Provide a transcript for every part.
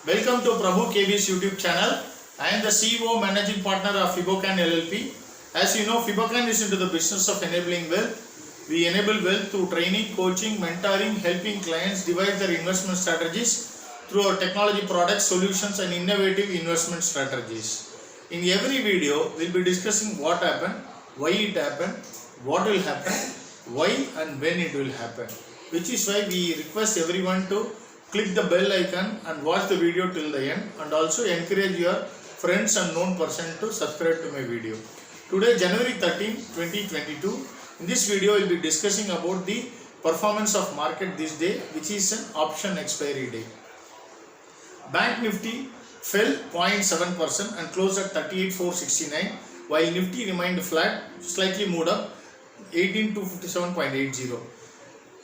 Welcome to Prabhu KB's YouTube channel. I am the CEO Managing Partner of Fibocan LLP. As you know, Fibocan is into the business of enabling wealth. We enable wealth through training, coaching, mentoring, helping clients devise their investment strategies through our technology products, solutions and innovative investment strategies. In every video, we will be discussing what happened, why it happened, what will happen, why and when it will happen. Which is why we request everyone to click the bell icon and watch the video till the end, and also encourage your friends and known person to subscribe to my video. Today, January 13, 2022, in this video we will be discussing about the performance of market this day, which is an option expiry day. Bank Nifty fell 0.7% and closed at 38,469, while Nifty remained flat, slightly moved up 18,257.80.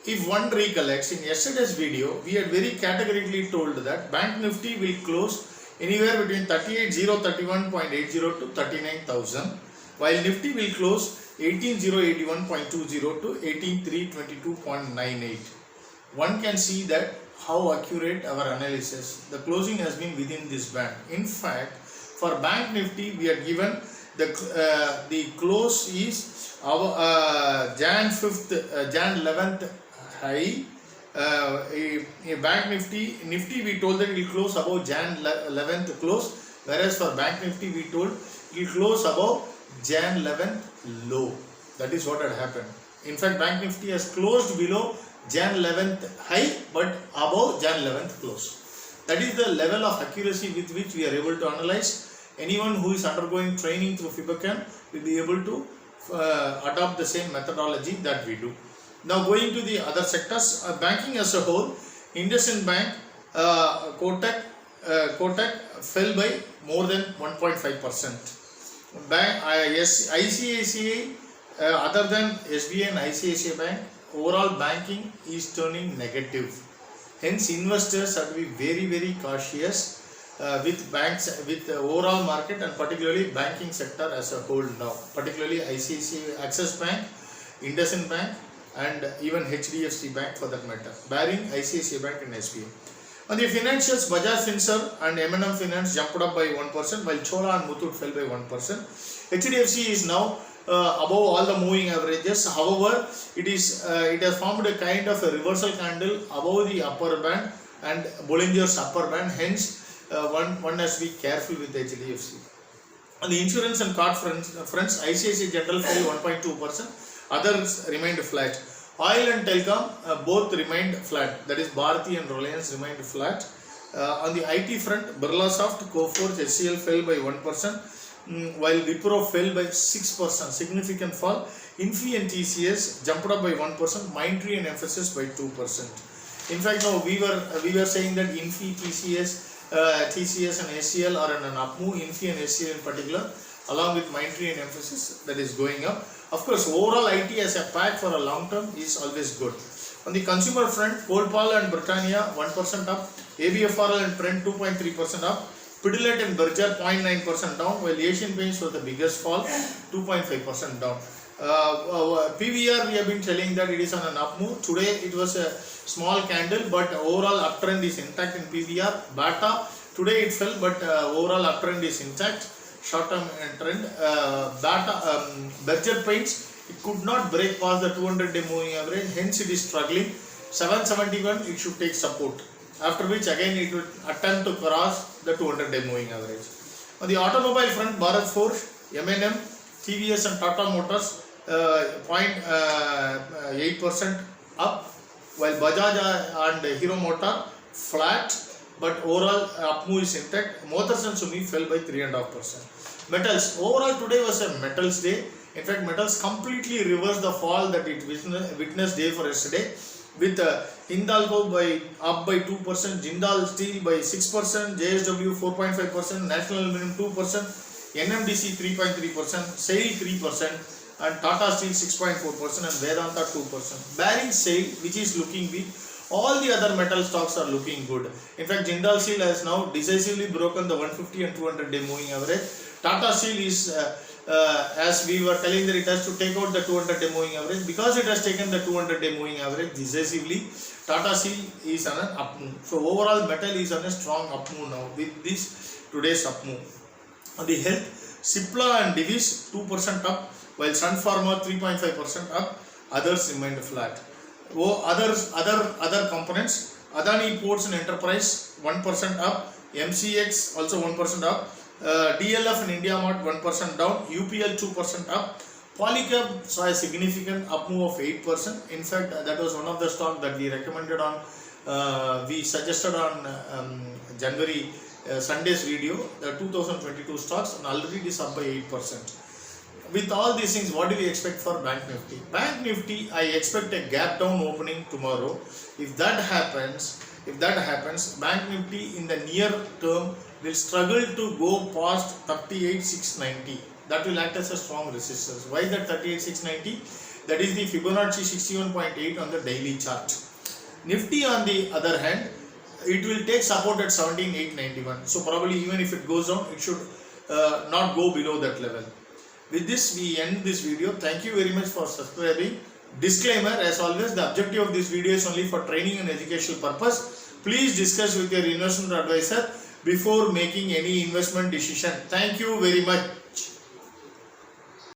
If one recollects, in yesterday's video, we had very categorically told that Bank Nifty will close anywhere between 38,031.80 to 39,000, while Nifty will close 18,081.20 to 18,322.98. One can see that how accurate our analysis. The closing has been within this band. In fact, for Bank Nifty, we had given the close is our Jan 11th high. Bank Nifty we told that it will close above Jan 11th close, whereas for Bank Nifty we told it will close above Jan 11th low. That is what had happened. In fact, Bank Nifty has closed below Jan 11th high but above Jan 11th close. That is the level of accuracy with which we are able to analyze. Anyone who is undergoing training through Fibocan will be able to adopt the same methodology that we do. Now going to the other sectors, banking as a whole, IndusInd Bank, Kotak fell by more than 1.5%. ICICI, other than SBI and ICICI Bank, overall banking is turning negative. Hence, investors have to be very, very cautious with banks, with the overall market and particularly banking sector as a whole now. Particularly ICICI, Access Bank, IndusInd Bank, and even HDFC Bank for that matter, barring ICICI Bank and SBI. On the financials, Bajaj Finserv and M&M Finance jumped up by 1%, while Chola and Muthoot fell by 1%. HDFC is now above all the moving averages. However, it has formed a kind of a reversal candle above the upper band and Bollinger's upper band. Hence, one has to be careful with HDFC. On the insurance and card fronts, ICICI General fell 1.2%. Others remained flat. Oil and telecom both remained flat. That is, Bharti and Reliance remained flat. On the IT front, Birlasoft, Coforge, HCL fell by 1%, while Wipro fell by 6%. Significant fall. Infy and TCS jumped up by 1%. Mindtree and Mphasis by 2%. In fact, now we were saying that Infy, TCS and HCL are in an up move. Infy and HCL in particular, along with Mindtree and Mphasis, that is going up. Of course, overall IT as a pack for a long term is always good. On the consumer front, Colpal and Britannia 1% up, ABFRL and Trent 2.3% up, Pidilite and Berger 0.9% down, while Asian Paints was the biggest fall, 2.5% down. PVR, we have been telling that it is on an up move. Today it was a small candle, but overall uptrend is intact in PVR. Bata, today it fell, but overall uptrend is intact. Short-term trend. Berger Paints, it could not break past the 200-day moving average, hence it is struggling. 771, it should take support, after which again it will attempt to cross the 200-day moving average. On the automobile front, Bharat Forge, M&M, TVS and Tata Motors 0.8% up, while Bajaj and Hero Motor flat, but overall up move is intact. Motors and Sumi fell by 3.5%. Metals, overall today was a metals day. In fact, metals completely reversed the fall that it witnessed day for yesterday, with Hindalco up by 2%, Jindal Steel by 6%, JSW 4.5%, National Aluminium 2%, NMDC 3.3%, SAIL 3%, and Tata Steel 6.4% and Vedanta 2%. Barring SAIL, which is looking weak, all the other metal stocks are looking good. In fact, Jindal Steel has now decisively broken the 150 and 200-day moving average. Tata Steel is as we were telling that it has to take out the 200-day moving average. Because it has taken the 200-day moving average decisively, Tata Steel is on an up move. So overall metal is on a strong up move now with this today's up move. On the health, Cipla and Divi's 2% up, while Sun Pharma 3.5% up. Others remained flat. Other components, Adani Ports and Enterprise 1% up, MCX also 1% up, DLF and India Mart 1% down, UPL 2% up. Polycab saw a significant up move of 8%. In fact, that was one of the stocks that we recommended on, we suggested on January Sunday's video, the 2022 stocks, and already it is up by 8%. With all these things, what do we expect for Bank Nifty? Bank Nifty, I expect a gap down opening tomorrow. If that happens, Bank Nifty in the near term will struggle to go past 38,690. That will act as a strong resistance. Why that 38,690? That is the Fibonacci 61.8 on the daily chart. Nifty on the other hand, it will take support at 17,891. So probably even if it goes down, it should not go below that level. With this, we end this video. Thank you very much for subscribing. Disclaimer, as always, the objective of this video is only for training and educational purpose. Please discuss with your investment advisor before making any investment decision. Thank you very much.